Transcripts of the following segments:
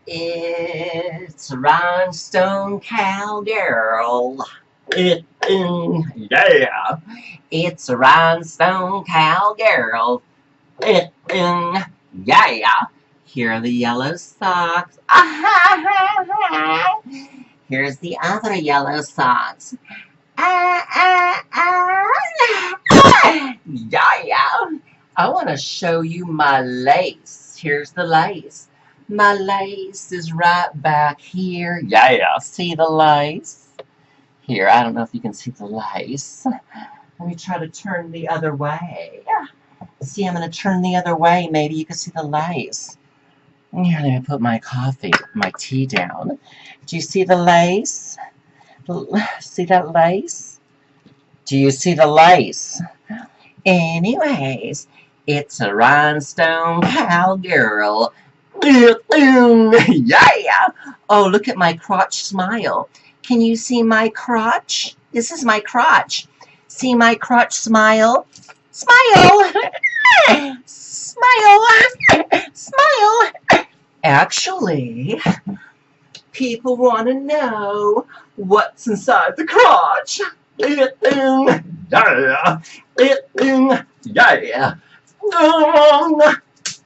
It's Rhinestone Cowgirl. Yeah. It's a Rhinestone Cowgirl. Yeah. Here are the yellow socks. Here's the other yellow socks. Yeah. I want to show you my lace. Here's the lace. My lace is right back here. Yeah, see the lace? Here, I don't know if you can see the lace. Let me try to turn the other way. See, I'm going to turn the other way. Maybe you can see the lace. Here, let me put my tea down. Do you see the lace? See that lace? Do you see the lace? Anyways, it's a Rhinestone Cowgirl. Yeah! Oh, look at my crotch smile. Can you see my crotch? This is my crotch. See my crotch smile? Smile! Smile! Smile! Actually, people want to know what's inside the crotch. Yeah! Yeah!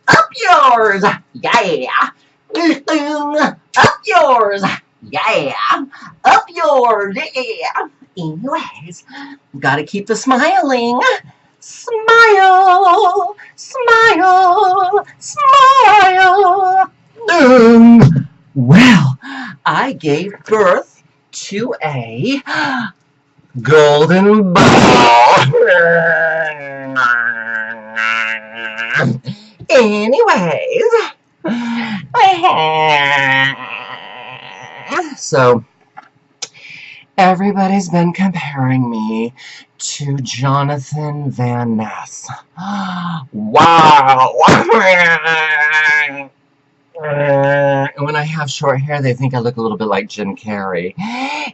Up yours! Yeah! Up yours! Yeah! Up yours! Yeah! Anyways, gotta keep the smiling. Smile! Smile! Smile! Well, I gave birth to a golden ball. Anyways, so everybody's been comparing me to Jonathan Van Ness. Wow! And when I have short hair, they think I look a little bit like Jim Carrey.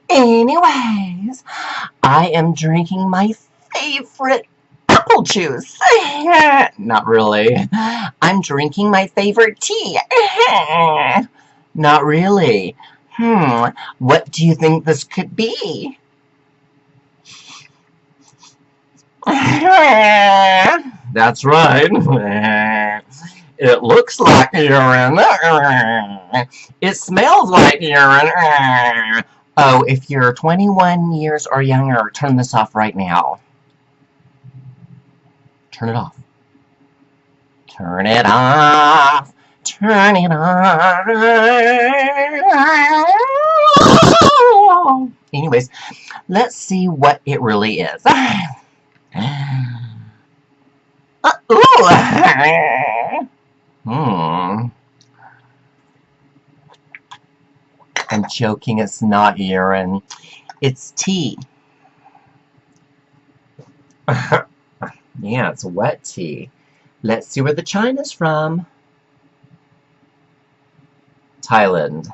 Anyways, I am drinking my favorite apple juice. Not really. I'm drinking my favorite tea. Not really. What do you think this could be? That's right. It looks like urine. It smells like urine. Oh, if you're 21 years or younger, turn this off right now. Turn it off. Turn it off. Turn it off. Anyways, let's see what it really is. I'm joking, it's not urine. It's tea. Yeah, it's wet tea. Let's see where the China's from. Thailand.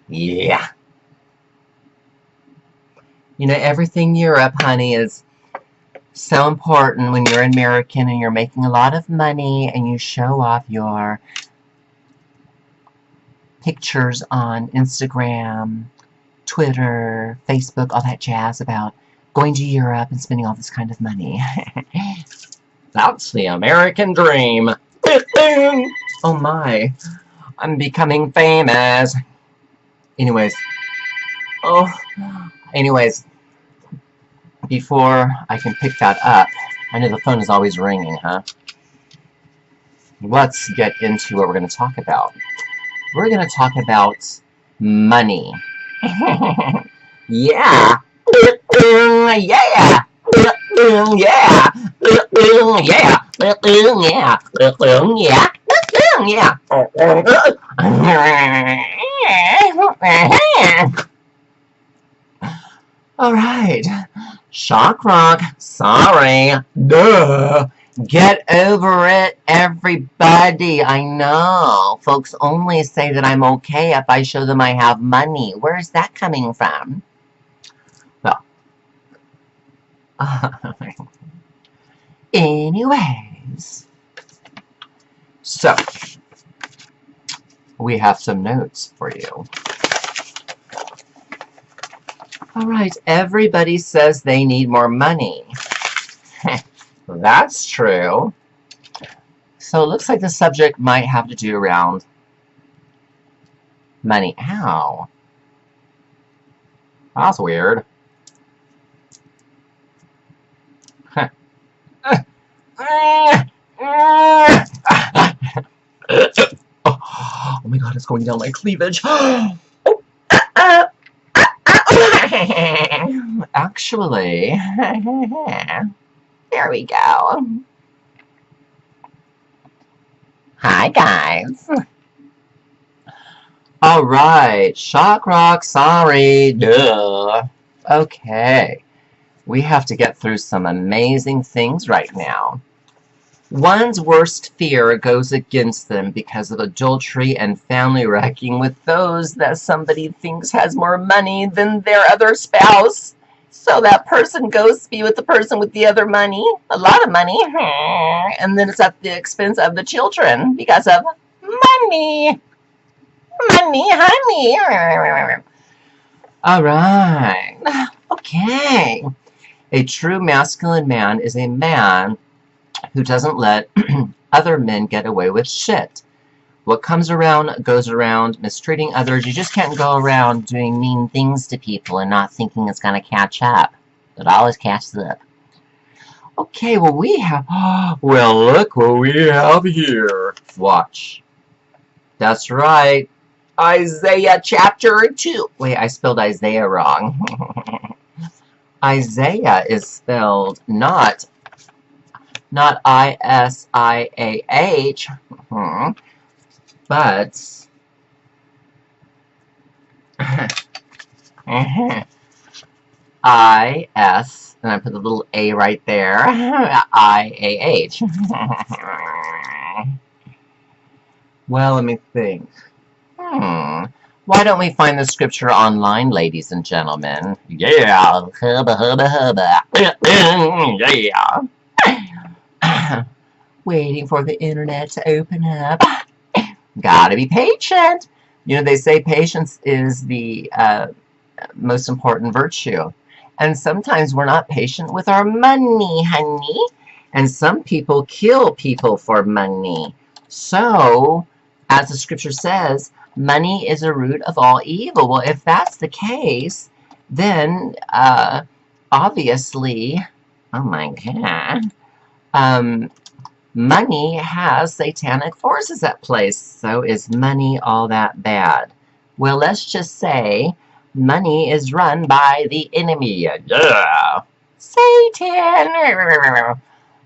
Yeah. You know, everything Europe, honey, is so important when you're American and you're making a lot of money and you show off your pictures on Instagram, Twitter, Facebook, all that jazz about going to Europe and spending all this kind of money. That's the American dream. Oh my, I'm becoming famous. Anyways, before I can pick that up, I know the phone is always ringing, huh? Let's get into what we're going to talk about. We're going to talk about money. Yeah. Yeah. Yeah. Yeah. Yeah. All right. Shock rock. Sorry. Duh. Get over it, everybody. I know. Folks only say that I'm okay if I show them I have money. Where is that coming from? Well. Anyways. So. we have some notes for you. All right, everybody says they need more money. That's true. So it looks like the subject might have to do around money. Ow. That's weird. Oh my god, it's going down my cleavage. Actually, there we go. Hi, guys. All right, shock rock, sorry, duh. Okay, we have to get through some amazing things right now. One's worst fear goes against them because of adultery and family wrecking with those that somebody thinks has more money than their other spouse. So that person goes to be with the person with the other money, a lot of money, and then it's at the expense of the children because of money. Money, honey. All right. Okay. A true masculine man is a man who doesn't let other men get away with shit. What comes around goes around. Mistreating others, you just can't go around doing mean things to people and not thinking it's going to catch up. It always catches up. Okay, well we have... well, look what we have here. Watch. That's right. Isaiah chapter 2. Wait, I spelled Isaiah wrong. Isaiah is spelled not I-S-I-A-H, but I-S, and I put the little A right there, I-A-H. Well, let me think. Why don't we find the scripture online, ladies and gentlemen? Yeah, hubba, hubba, hubba. Yeah. Waiting for the internet to open up. Gotta be patient. You know, they say patience is the most important virtue. And sometimes we're not patient with our money, honey. And some people kill people for money. So, as the scripture says, money is a root of all evil. Well, if that's the case, then obviously, oh my god, money has satanic forces at play. So is money all that bad? Well, let's just say money is run by the enemy. Yeah. Satan.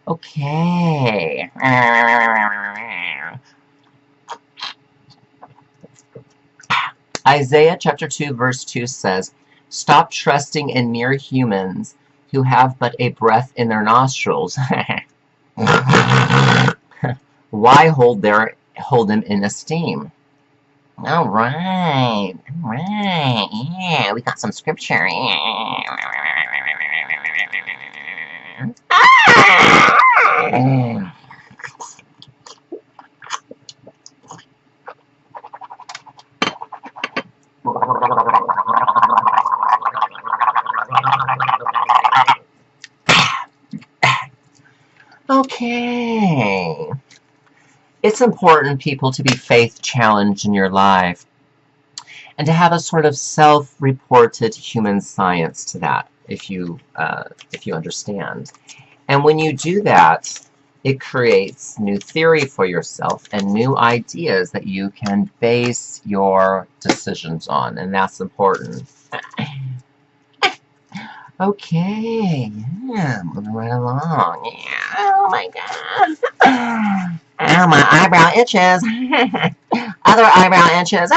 Okay. Isaiah chapter 2 verse 2 says, "Stop trusting in mere humans who have but a breath in their nostrils." Why hold them in esteem? All right, yeah, we got some scripture. Okay. It's important, people, to be faith challenged in your life and to have a sort of self-reported human science to that, if you understand. And when you do that, it creates new theory for yourself and new ideas that you can base your decisions on, and that's important. Okay, yeah, moving right along. Yeah. Oh my god. Oh, my eyebrow itches. Other eyebrow itches.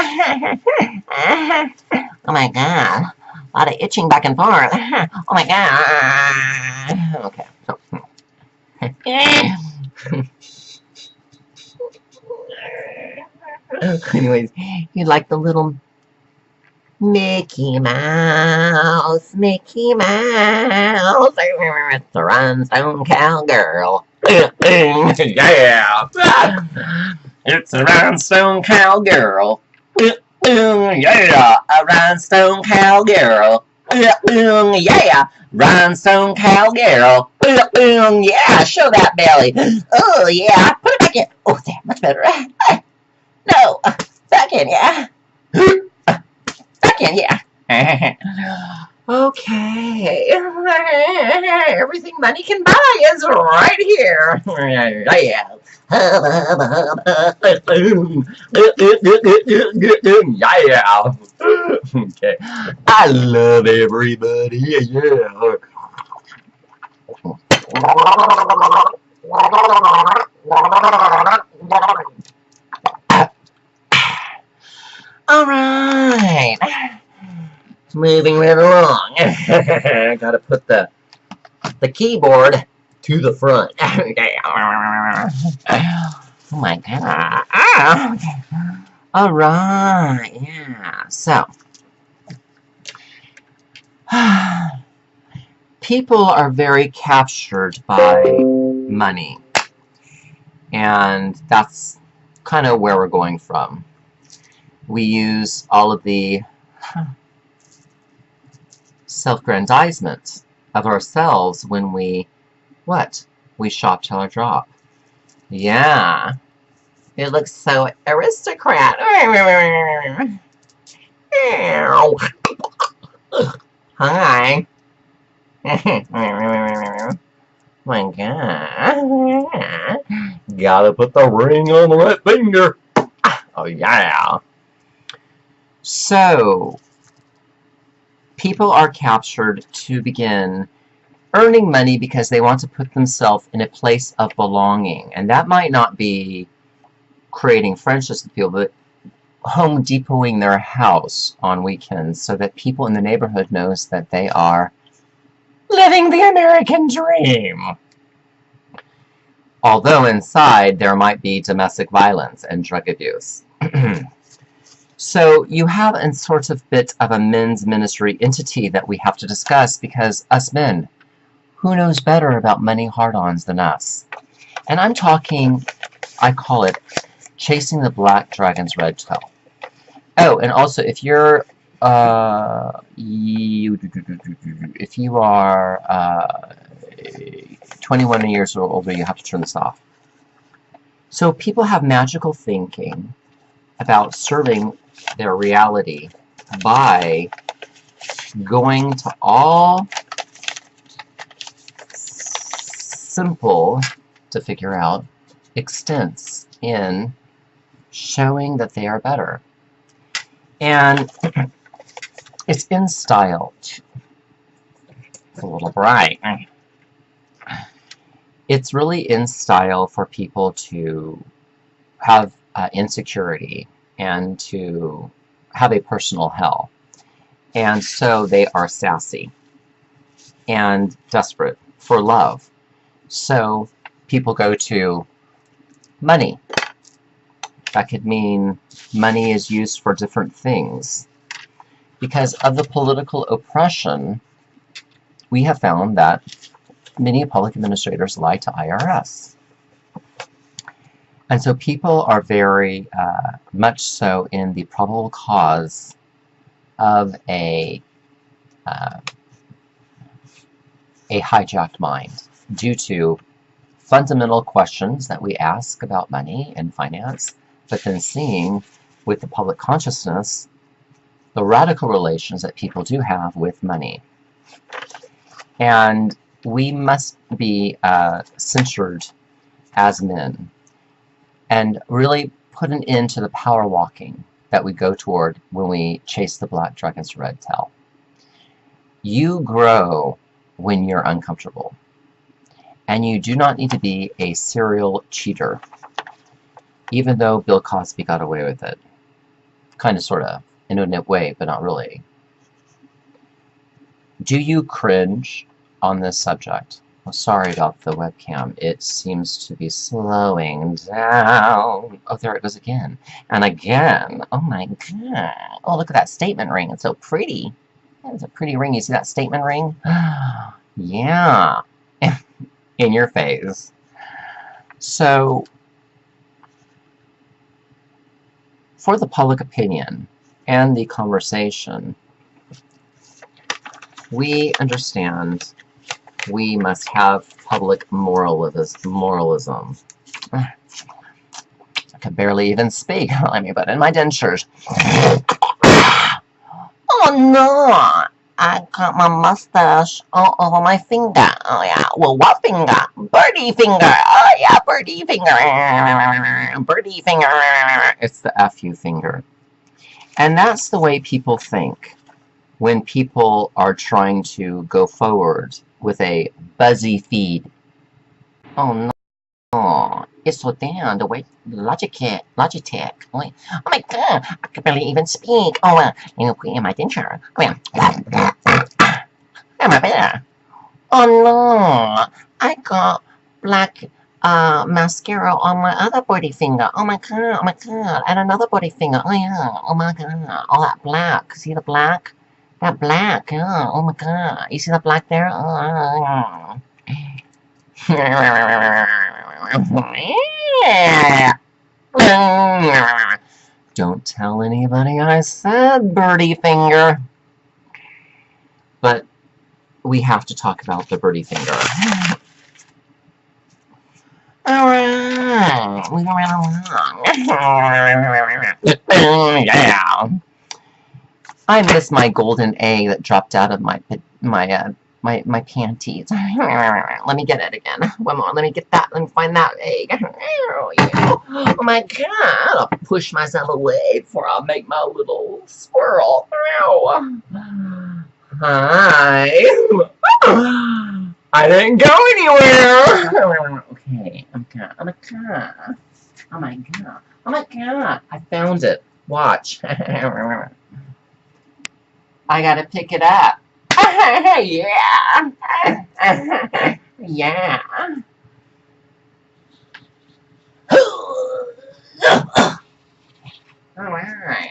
Oh my god. A lot of itching back and forth. Oh my god. Okay. Anyways, you like the little Mickey Mouse, Mickey Mouse, it's the rhinestone cowgirl. Yeah, it's a rhinestone cowgirl. Yeah, a rhinestone cowgirl. Yeah, rhinestone cowgirl. Yeah, show that belly. Oh, yeah, put it back in. Oh, there, much better. No, back in, yeah. Back in, yeah. Okay. Everything money can buy is right here. Yeah. Yeah. Okay. I love everybody. Yeah. All right. Moving right along. Gotta put the keyboard to the front. Oh my god. All right. Yeah. So, people are very captured by money, and that's kind of where we're going from. We use all of the self-grandizement of ourselves when we, what? We shop till our drop. Yeah. It looks so aristocrat. Hi. My god. Gotta put the ring on the right finger. Oh yeah. So, people are captured to begin earning money because they want to put themselves in a place of belonging. And that might not be creating friendships with people, but Home Depoting their house on weekends so that people in the neighborhood knows that they are living the American dream. Although inside there might be domestic violence and drug abuse. So you have a sort of bit of a men's ministry entity that we have to discuss, because us men, who knows better about money hard-ons than us? And I'm talking, I call it chasing the black dragon's red tail. Oh, and also if you're if you are 21 years or older, you have to turn this off. So people have magical thinking about serving their reality by going to all simple to figure out extents in showing that they are better. And it's in style. It's a little bright. It's really in style for people to have insecurity and to have a personal hell. And so they are sassy and desperate for love. So people go to money. That could mean money is used for different things. Because of the political oppression, we have found that many public administrators lie to IRS. And so people are very much so in the probable cause of a hijacked mind due to fundamental questions that we ask about money and finance, but then seeing with the public consciousness the radical relations that people do have with money. And we must be censured as men and really put an end to the power walking that we go toward when we chase the black dragon's red tail. You grow when you're uncomfortable. And you do not need to be a serial cheater, even though Bill Cosby got away with it. Kind of, sort of, in a way, but not really. Do you cringe on this subject? Oh, sorry about the webcam. It seems to be slowing down. Oh, there it goes again. And again. Oh my god. Oh, look at that statement ring. It's so pretty. That is a pretty ring. You see that statement ring? Yeah. In your face. So, for the public opinion and the conversation, we understand we must have public moralism. I can barely even speak. Let me put in my dentures. Oh no! I got my mustache all over my finger. Oh yeah. Well, what finger? Birdie finger. Oh yeah, birdie finger. Birdie finger. It's the FU finger. And that's the way people think when people are trying to go forward with a buzzy feed. Oh no. It's so damn the way Logitech. Oh my god, I can barely even speak. Oh in my denture. Am I better? Oh no, I got black mascara on my other body finger. Oh my god, and another body finger. Oh yeah, oh my god, all that black. See the black? That black, yeah. Oh my god, you see the black there? Oh. Don't tell anybody I said birdie finger. But we have to talk about the birdie finger. Alright, we ran along. Yeah. I miss my golden egg that dropped out of my panties. Let me get it again. One more. Let me get that. Let me find that egg. Oh my god. I'll push myself away before I make my little squirrel. Hi. I didn't go anywhere. Okay. Oh my god. Oh my god. Oh my god. I found it. Watch. I gotta pick it up. Yeah. Yeah. Alright.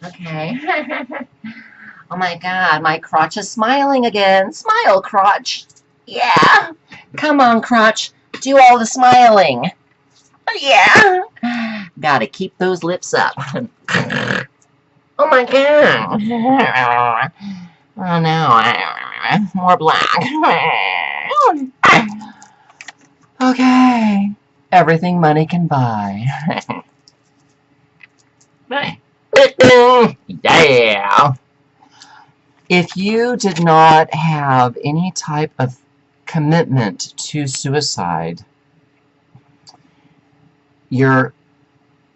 Okay. Oh my god, my crotch is smiling again. Smile, crotch. Yeah. Come on, crotch. Do all the smiling. Yeah. Gotta keep those lips up. Oh my god. Oh no. More black. Okay. Everything money can buy. Yeah. If you did not have any type of commitment to suicide, your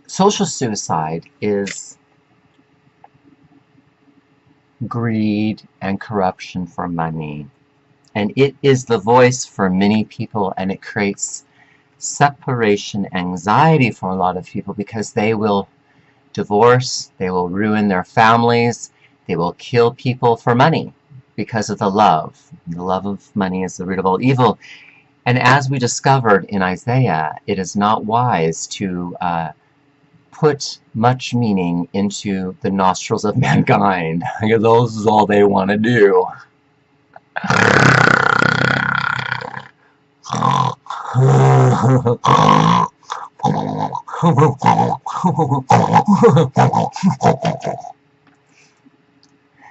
social suicide is greed and corruption for money. And it is the voice for many people, and it creates separation anxiety for a lot of people because they will divorce, they will ruin their families, they will kill people for money because of the love. The love of money is the root of all evil. And as we discovered in Isaiah, it is not wise to put much meaning into the nostrils of mankind, because those is all they want to do.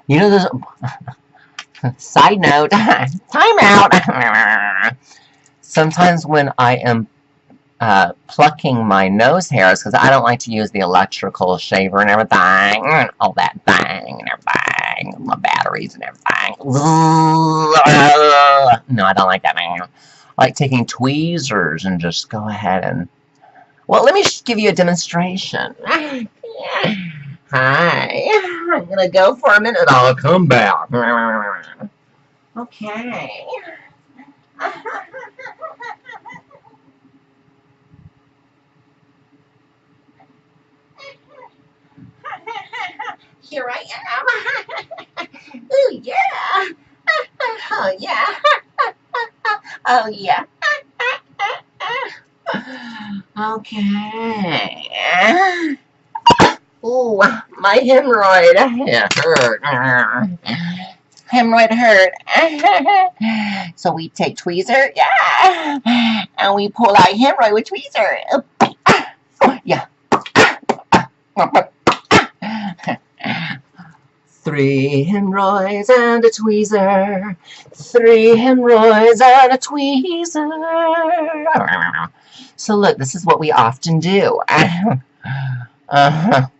You know, there's side note, time out. Sometimes when I am plucking my nose hairs, because I don't like to use the electrical shaver and everything, all that thing and everything, my batteries and everything. No, I don't like that, man. I like taking tweezers and just go ahead and... Well, let me give you a demonstration. Hi. I'm going to go for a minute. I'll come back. Okay. Here I am. Ooh, yeah. Oh, yeah. Oh, yeah. Okay. Ooh, my hemorrhoid. It hurt. Hemorrhoid hurt. So we take tweezer, yeah, and we pull out hemorrhoid with tweezer. Yeah. 3 hemorrhoids and a tweezer. 3 hemorrhoids and a tweezer. So look, this is what we often do.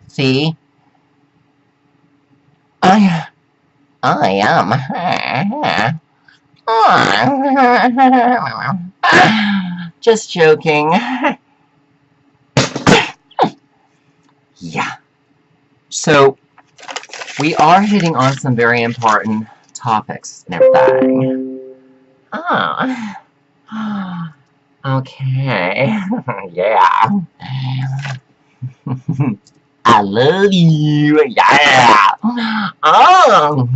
See? I am. Just joking. Yeah. So, we are hitting on some very important topics and everything. Okay. Yeah. I love you. Yeah. Oh.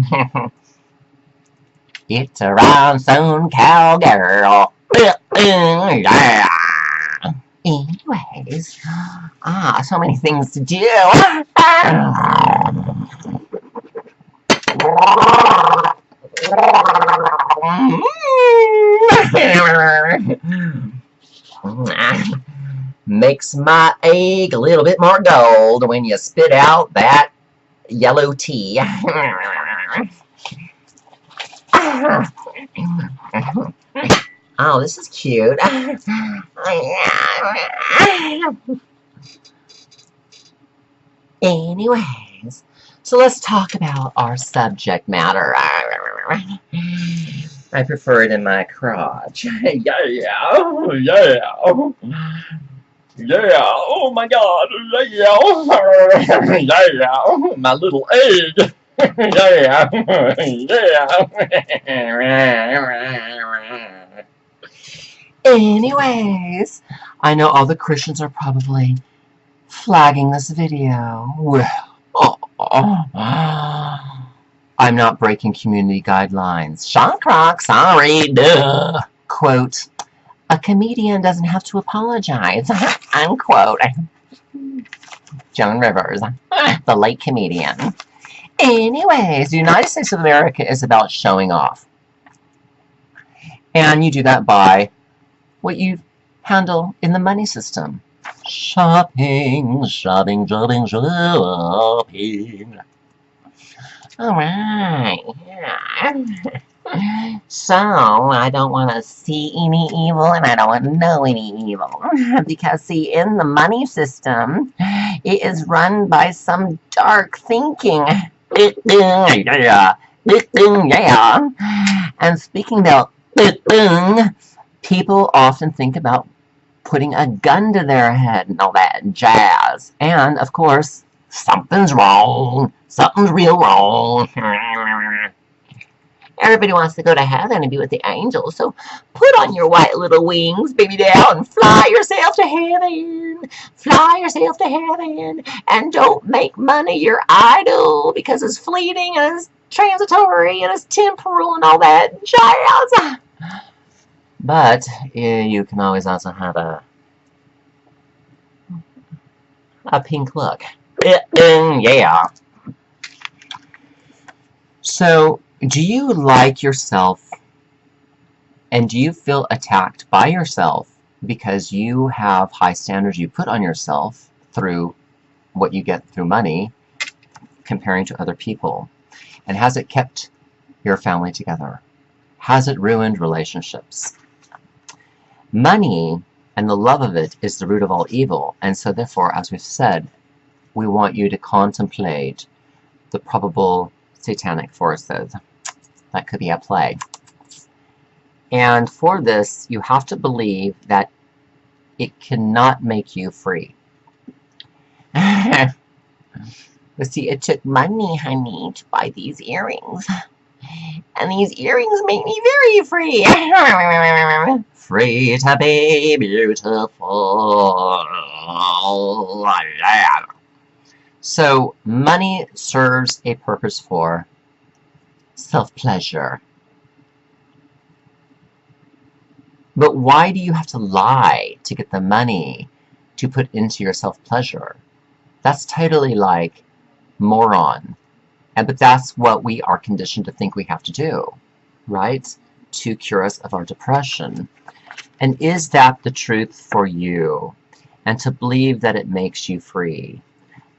It's a rhinestone cowgirl. Yeah. Anyways, so many things to do. Makes my egg a little bit more gold when you spit out that yellow tea. Oh, this is cute. Anyways, so let's talk about our subject matter. I prefer it in my crotch. Yeah. Oh my God. Yeah. My little egg. Yeah. Anyways, I know all the Christians are probably flagging this video. I'm not breaking community guidelines. Shock rock, sorry, duh. Quote, a comedian doesn't have to apologize. Unquote. Joan Rivers, the late comedian. Anyways, the United States of America is about showing off. And you do that by what you handle in the money system. Shopping. Alright, yeah. So, I don't want to see any evil and I don't want to know any evil. Because, see, in the money system, it is run by some dark thinking. Yeah. And speaking about people often think about putting a gun to their head and all that jazz. And, of course, something's wrong. Something's real wrong. Everybody wants to go to heaven and be with the angels. So put on your white little wings, baby doll, and fly yourself to heaven. Fly yourself to heaven. And don't make money your idol because it's fleeting and it's transitory and it's temporal and all that jazz. But you can always also have a pink look. Yeah. So, do you like yourself and do you feel attacked by yourself because you have high standards you put on yourself through what you get through money comparing to other people? And has it kept your family together? Has it ruined relationships? Money and the love of it is the root of all evil, and so therefore, as we've said, we want you to contemplate the probable satanic forces that could be at play. And for this, you have to believe that it cannot make you free. But see, it took money, honey, to buy these earrings. And these earrings make me very free. Free to be beautiful. So, money serves a purpose for self-pleasure. But why do you have to lie to get the money to put into your self-pleasure? That's totally like moron. But that's what we are conditioned to think we have to do, right? To cure us of our depression. And is that the truth for you? And to believe that it makes you free.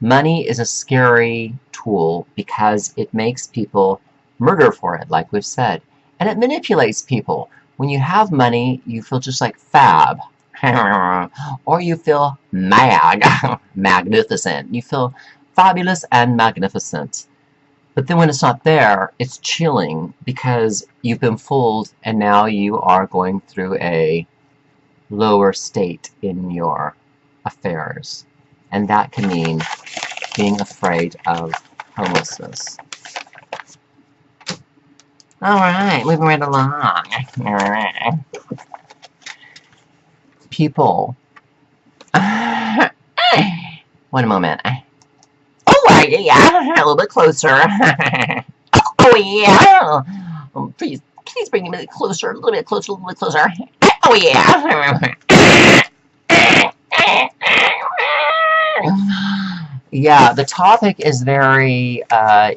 Money is a scary tool because it makes people murder for it, like we've said. And it manipulates people. When you have money, you feel just like fab. Or you feel magnificent. You feel fabulous and magnificent. But then when it's not there, it's chilling because you've been fooled and now you are going through a lower state in your affairs. And that can mean being afraid of homelessness. Alright, moving right along. People. One moment. Oh, yeah, a little bit closer. Oh, yeah. Please bring me a little bit closer, a little bit closer, a little bit closer. Oh, yeah. Yeah, the topic is very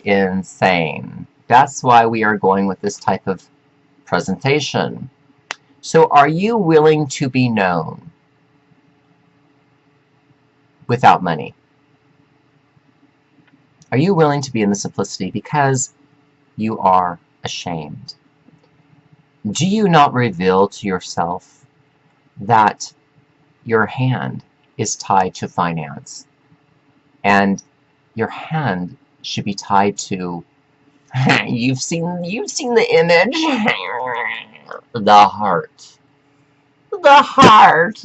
insane. That's why we are going with this type of presentation. So are you willing to be known without money? Are you willing to be in the simplicity because you are ashamed? Do you not reveal to yourself that your hand is tied to finance? And your hand should be tied to, you've seen the image, the heart. The heart,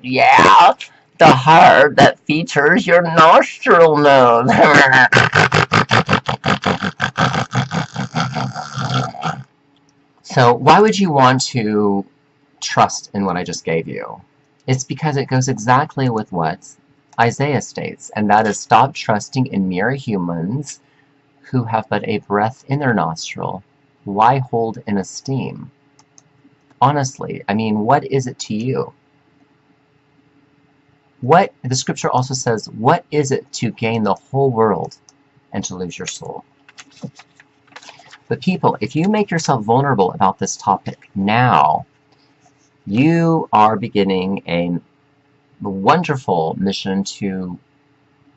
yeah. The heart that features your nostril nose. So why would you want to trust in what I just gave you? It's because it goes exactly with what Isaiah states, and that is, stop trusting in mere humans who have but a breath in their nostril. Why hold in esteem? Honestly, I mean, what is it to you? What the scripture also says, what is it to gain the whole world and to lose your soul? But people, if you make yourself vulnerable about this topic now, you are beginning a wonderful mission to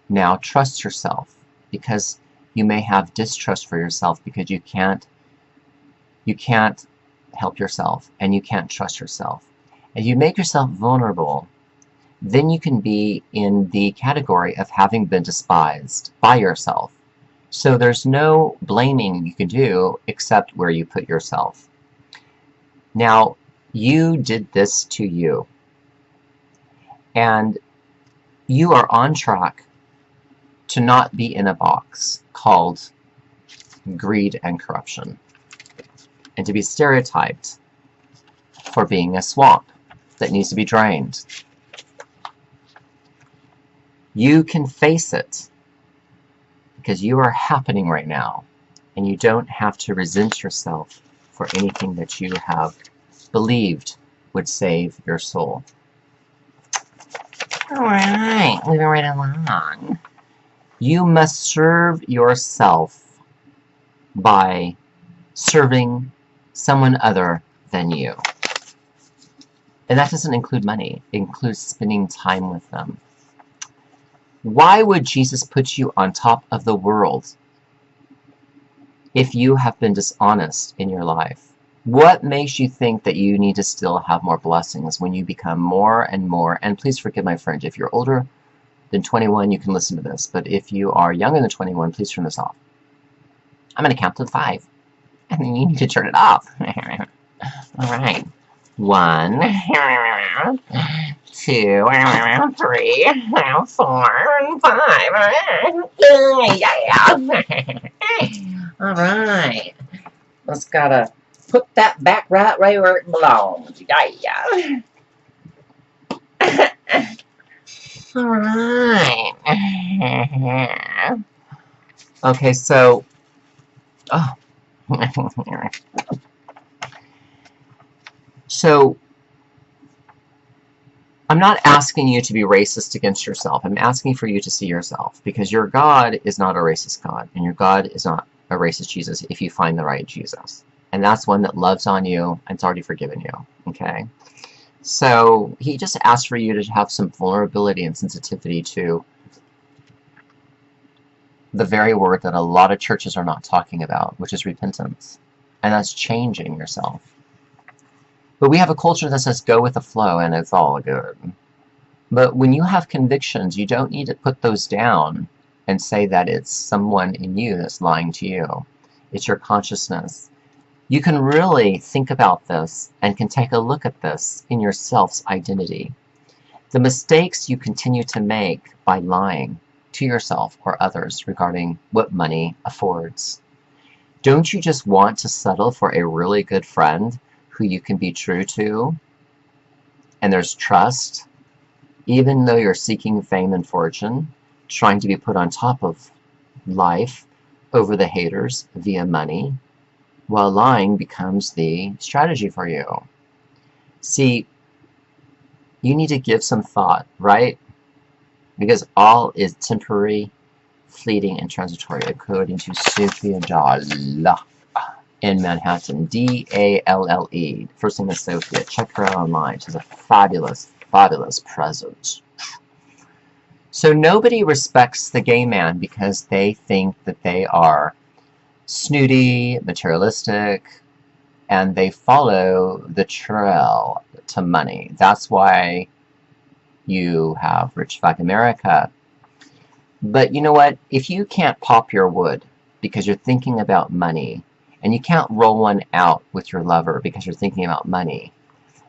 now trust yourself, because you may have distrust for yourself because you can't help yourself and you can't trust yourself. As you make yourself vulnerable, then you can be in the category of having been despised by yourself. So there's no blaming you can do except where you put yourself. Now, you did this to you. And you are on track to not be in a box called greed and corruption, and to be stereotyped for being a swamp that needs to be drained. You can face it because you are happening right now, and you don't have to resent yourself for anything that you have believed would save your soul. Alright, moving right along. You must serve yourself by serving someone other than you. And that doesn't include money. It includes spending time with them. Why would Jesus put you on top of the world if you have been dishonest in your life? What makes you think that you need to still have more blessings when you become more and more? And please forgive my French. If you're older than 21, you can listen to this. But if you are younger than 21, please turn this off. I'm going to count to 5. And then you need to turn it off. Alright. 1, 2, 3, 4, 5. Yeah. Alright. Let's gotta put that back right where it belongs. Yeah. Alright. Okay, so... Oh. So, I'm not asking you to be racist against yourself. I'm asking for you to see yourself, because your God is not a racist God, and your God is not a racist Jesus if you find the right Jesus. And that's one that loves on you and it's already forgiven you. Okay? So, he just asked for you to have some vulnerability and sensitivity to the very word that a lot of churches are not talking about, which is repentance. And that's changing yourself. But we have a culture that says go with the flow and it's all good. But when you have convictions, you don't need to put those down and say that it's someone in you that's lying to you. It's your consciousness. You can really think about this and can take a look at this in your self's identity. The mistakes you continue to make by lying to yourself or others regarding what money affords. Don't you just want to settle for a really good friend who you can be true to, and there's trust, even though you're seeking fame and fortune, trying to be put on top of life over the haters via money, while lying becomes the strategy for you? See, you need to give some thought, right? Because all is temporary, fleeting, and transitory, according to Sophia Dalle in Manhattan. D-A-L-L-E. First name is Sophia. Check her out online. She's a fabulous, fabulous presence. So nobody respects the gay man because they think that they are snooty, materialistic, and they follow the trail to money. That's why you have Rich Fuck America. But you know what? If you can't pop your wood because you're thinking about money, and you can't roll one out with your lover because you're thinking about money,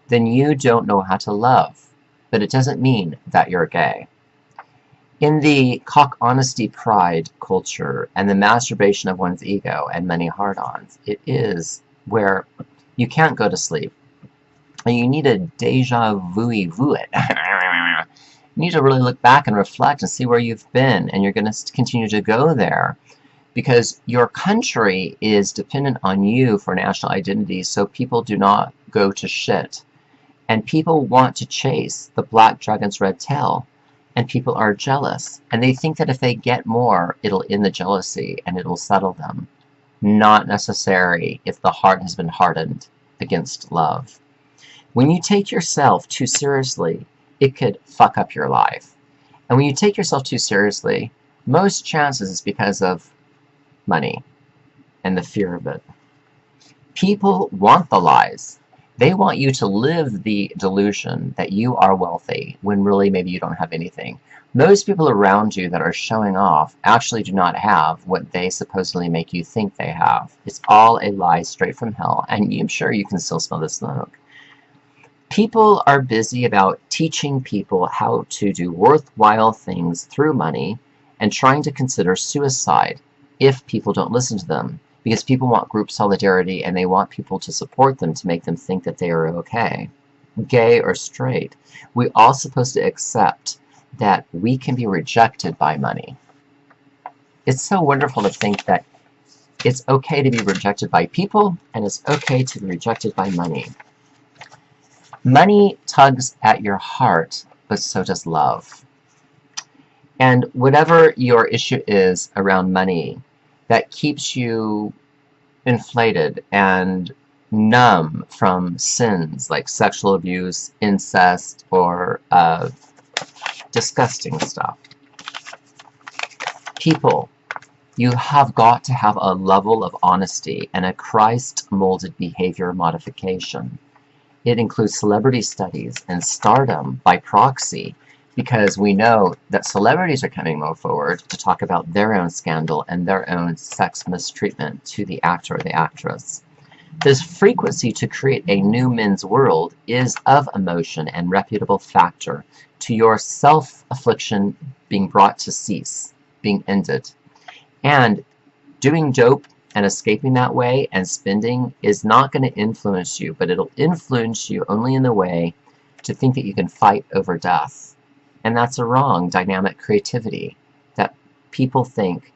then you don't know how to love. But it doesn't mean that you're gay. In the cock honesty pride culture and the masturbation of one's ego and many hard-ons, it is where you can't go to sleep. And you need a deja vu it. You need to really look back and reflect and see where you've been, and you're going to continue to go there because your country is dependent on you for national identity, so people do not go to shit. And people want to chase the black dragon's red tail, and people are jealous. And they think that if they get more, it'll end the jealousy and it'll settle them. Not necessary if the heart has been hardened against love. When you take yourself too seriously, it could fuck up your life. And when you take yourself too seriously, most chances it's because of money and the fear of it. People want the lies. They want you to live the delusion that you are wealthy when really maybe you don't have anything. Most people around you that are showing off actually do not have what they supposedly make you think they have. It's all a lie straight from hell, and I'm sure you can still smell the smoke. People are busy about teaching people how to do worthwhile things through money and trying to consider suicide if people don't listen to them, because people want group solidarity and they want people to support them to make them think that they are okay. Gay or straight, we're all supposed to accept that we can be rejected by money. It's so wonderful to think that it's okay to be rejected by people and it's okay to be rejected by money. Money tugs at your heart, but so does love. And whatever your issue is around money that keeps you inflated and numb from sins like sexual abuse, incest, or disgusting stuff. People, you have got to have a level of honesty and a Christ-molded behavior modification. It includes celebrity studies and stardom by proxy, because we know that celebrities are coming more forward to talk about their own scandal and their own sex mistreatment to the actor or the actress. This frequency to create a new men's world is of emotion and reputable factor to your self-affliction being brought to cease, being ended. And doing dope and escaping that way and spending is not going to influence you, but it'll influence you only in the way to think that you can fight over death. And that's a wrong dynamic creativity that people think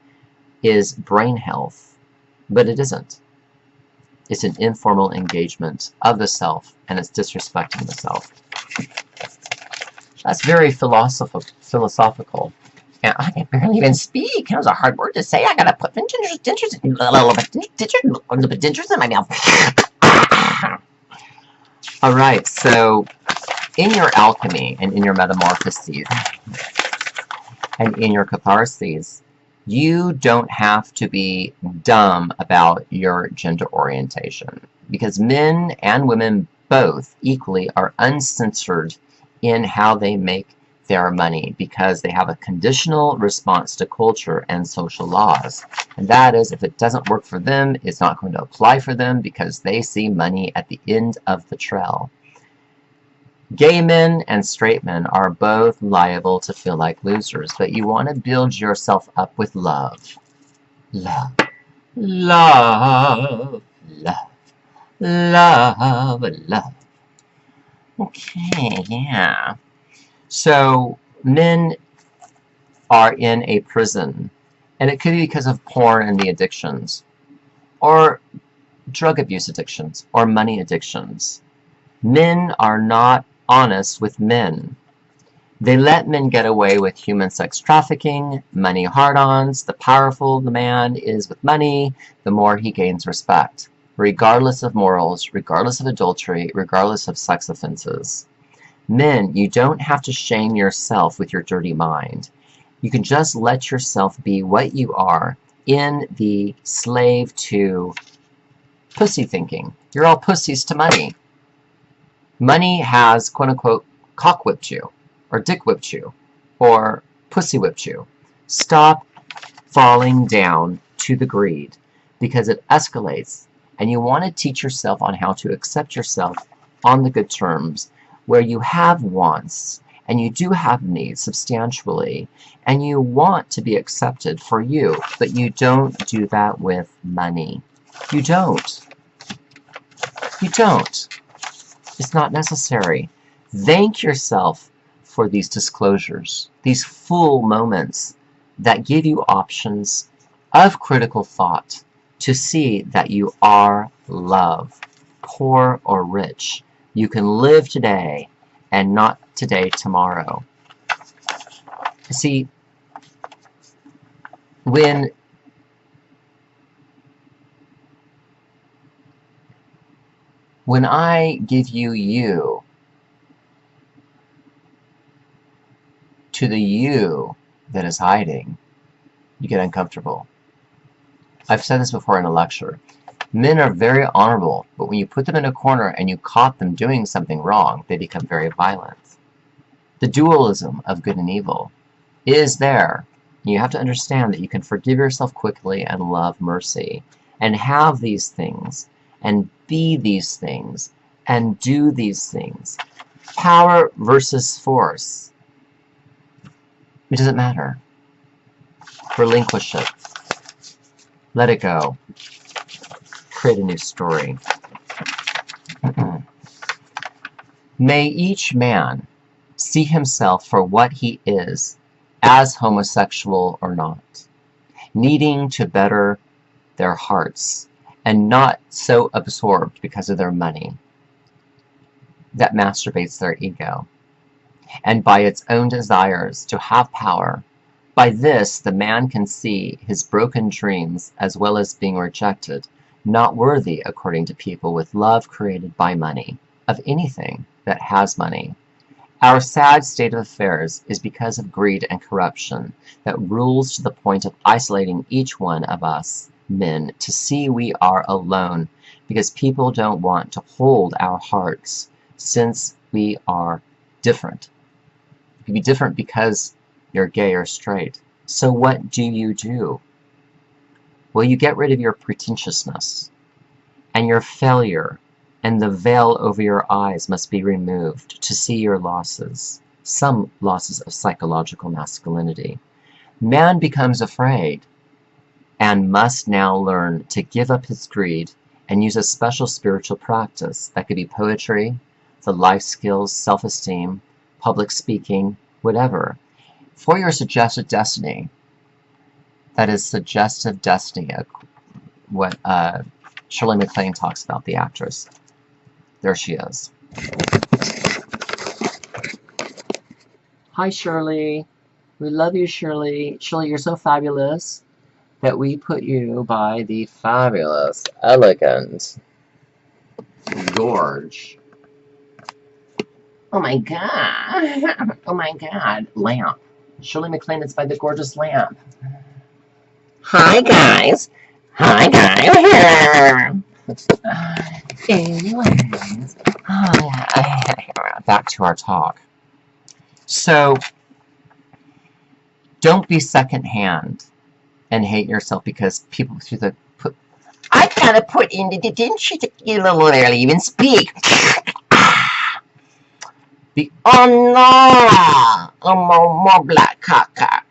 is brain health, but it isn't. It's an informal engagement of the self, and it's disrespecting the self. That's very philosophical. And I can barely even speak. That was a hard word to say. I gotta put dentures in my mouth. Alright, so in your alchemy and in your metamorphoses and in your catharses, You don't have to be dumb about your gender orientation, because men and women both equally are uncensored in how they make their money, because they have a conditional response to culture and social laws. And that is, if it doesn't work for them, it's not going to apply for them, because they see money at the end of the trail. Gay men and straight men are both liable to feel like losers, but you want to build yourself up with love. Love. Love. Love. Love. Love. Okay, yeah. So, men are in a prison, and it could be because of porn and the addictions, or drug abuse addictions, or money addictions. Men are not honest with men. They let men get away with human sex trafficking, money hard-ons. The powerful the man is with money, the more he gains respect, regardless of morals, regardless of adultery, regardless of sex offenses. Men, you don't have to shame yourself with your dirty mind. You can just let yourself be what you are in the slave to pussy thinking. You're all pussies to money. Money has, quote-unquote, cock-whipped you, or dick-whipped you, or pussy-whipped you. Stop falling down to the greed, because it escalates, and you want to teach yourself on how to accept yourself on the good terms, where you have wants, and you do have needs substantially, and you want to be accepted for you, but you don't do that with money. You don't. You don't. It's not necessary. Thank yourself for these disclosures, these full moments that give you options of critical thought to see that you are love, poor or rich. You can live today and not today, tomorrow. See, when I give you you to the you that is hiding, you get uncomfortable. I've said this before in a lecture. Men are very honorable, but when you put them in a corner and you caught them doing something wrong, they become very violent. The dualism of good and evil is there. You have to understand that you can forgive yourself quickly and love mercy, and have these things, and be these things, and do these things. Power versus force. It doesn't matter. Relinquish it. Let it go. Create a new story. May each man see himself for what he is, as homosexual or not, needing to better their hearts, and not so absorbed because of their money that masturbates their ego, and by its own desires to have power. By this, the man can see his broken dreams as well as being rejected, not worthy, according to people, with love created by money, of anything that has money. Our sad state of affairs is because of greed and corruption that rules to the point of isolating each one of us men to see we are alone, because people don't want to hold our hearts since we are different. You can be different because you're gay or straight. So what do? Well, you get rid of your pretentiousness and your failure, and the veil over your eyes must be removed to see your losses, some losses of psychological masculinity. Man becomes afraid and must now learn to give up his greed and use a special spiritual practice that could be poetry, the life skills, self-esteem, public speaking, whatever, for your suggested destiny. That is suggestive destiny, what Shirley MacLaine talks about, the actress. There she is. Hi, Shirley. We love you, Shirley. Shirley, you're so fabulous that we put you by the fabulous, elegant George. Oh my God. Oh my God. Lamp. Shirley MacLaine is by the gorgeous lamp. Hi guys. Hi guys. Anyways, back to our talk. So, don't be secondhand and hate yourself because people through the put. I gotta put in the didn't you literally even speak. Oh no! More black caca.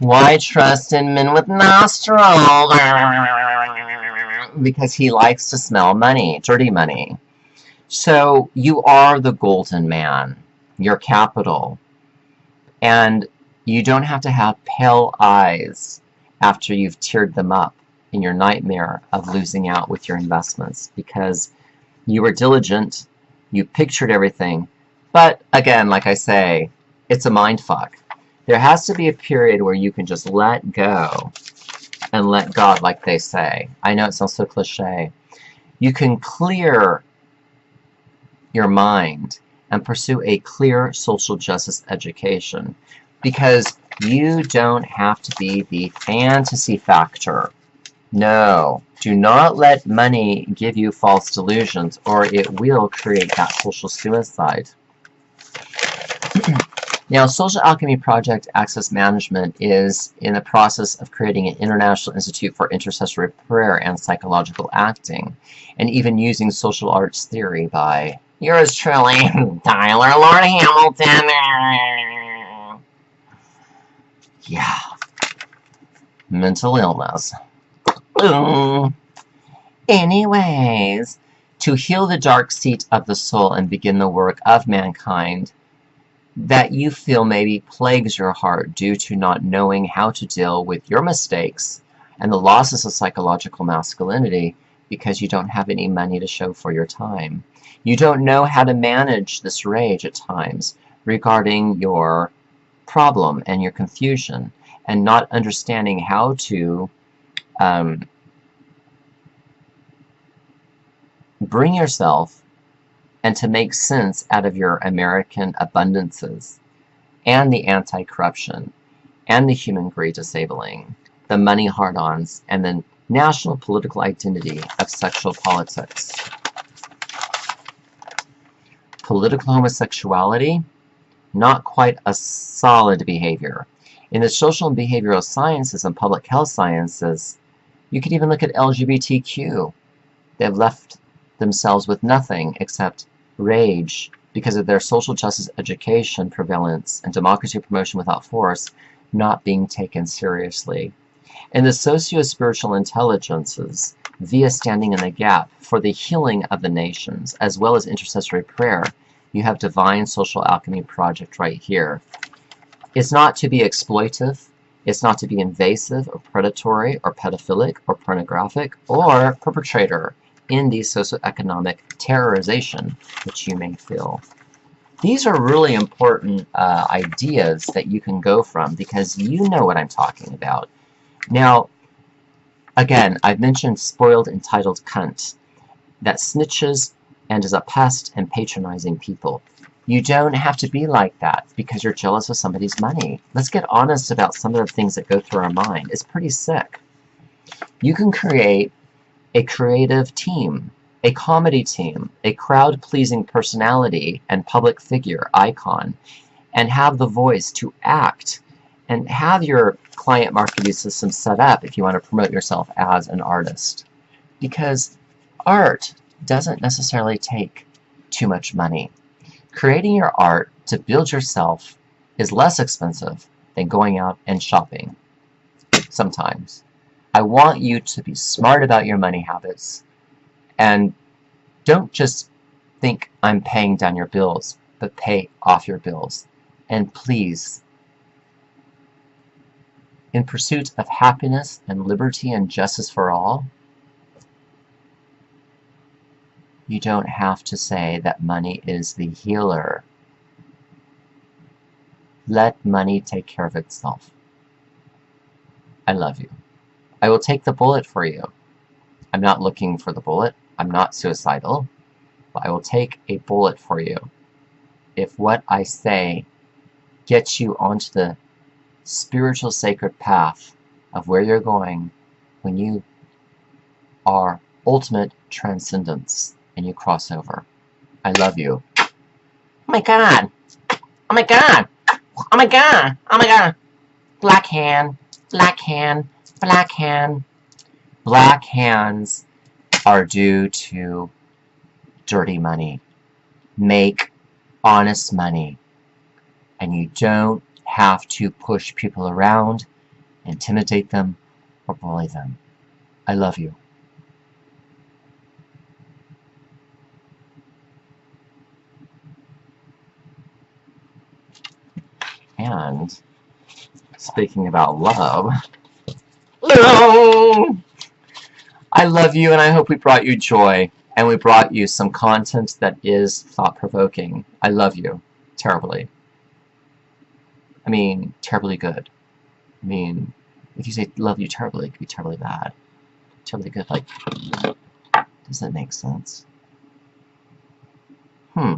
Why trust in men with nostrils? Because he likes to smell money, dirty money. So you are the golden man, your capital. And you don't have to have pale eyes after you've teared them up in your nightmare of losing out with your investments because you were diligent, you pictured everything, but again, like I say, it's a mind fuck. There has to be a period where you can just let go and let God, like they say. I know it sounds so cliche. You can clear your mind and pursue a clear social justice education because you don't have to be the fantasy factor. No, do not let money give you false delusions or it will create that social suicide. Now, Social Alchemy Project Access Management is in the process of creating an International Institute for Intercessory Prayer and Psychological Acting, and even using social arts theory by yours truly, Tyler Lord Hamilton. Yeah. Mental illness. Anyways, to heal the dark seat of the soul and begin the work of mankind that you feel maybe plagues your heart due to not knowing how to deal with your mistakes and the losses of psychological masculinity because you don't have any money to show for your time. You don't know how to manage this rage at times regarding your problem and your confusion and not understanding how to bring yourself and to make sense out of your American abundances and the anti-corruption and the human greed disabling, the money hard-ons, and the national political identity of sexual politics. Political homosexuality, not quite a solid behavior. In the social and behavioral sciences and public health sciences, you could even look at LGBTQ. They've left themselves with nothing except rage because of their social justice education prevalence and democracy promotion without force not being taken seriously. In the socio-spiritual intelligences, via standing in the gap for the healing of the nations, as well as intercessory prayer, you have Divine Social Alchemy Project right here. It's not to be exploitive, it's not to be invasive or predatory or pedophilic or pornographic or perpetrator in the socioeconomic terrorization which you may feel. These are really important ideas that you can go from because you know what I'm talking about. Now, again, I've mentioned spoiled, entitled cunt that snitches and is a pest and patronizing people. You don't have to be like that because you're jealous of somebody's money. Let's get honest about some of the things that go through our mind. It's pretty sick. You can create a creative team, a comedy team, a crowd-pleasing personality and public figure icon, and have the voice to act and have your client marketing system set up if you want to promote yourself as an artist. Because art doesn't necessarily take too much money. Creating your art to build yourself is less expensive than going out and shopping sometimes. I want you to be smart about your money habits and don't just think I'm paying down your bills, but pay off your bills. And please, in pursuit of happiness and liberty and justice for all, you don't have to say that money is the healer. Let money take care of itself. I love you. I will take the bullet for you. I'm not looking for the bullet. I'm not suicidal. But I will take a bullet for you if what I say gets you onto the spiritual sacred path of where you're going when you are ultimate transcendence and you cross over. I love you. Oh my god. Oh my god. Oh my god. Oh my god. Black hand. Black hand. Black hand. Black hands are due to dirty money. Make honest money. And you don't have to push people around, intimidate them, or bully them. I love you. And speaking about love, I love you, and I hope we brought you joy, and we brought you some content that is thought-provoking. I love you terribly. I mean, terribly good. I mean, if you say love you terribly, it could be terribly bad. Terribly good, like, does that make sense? Hmm.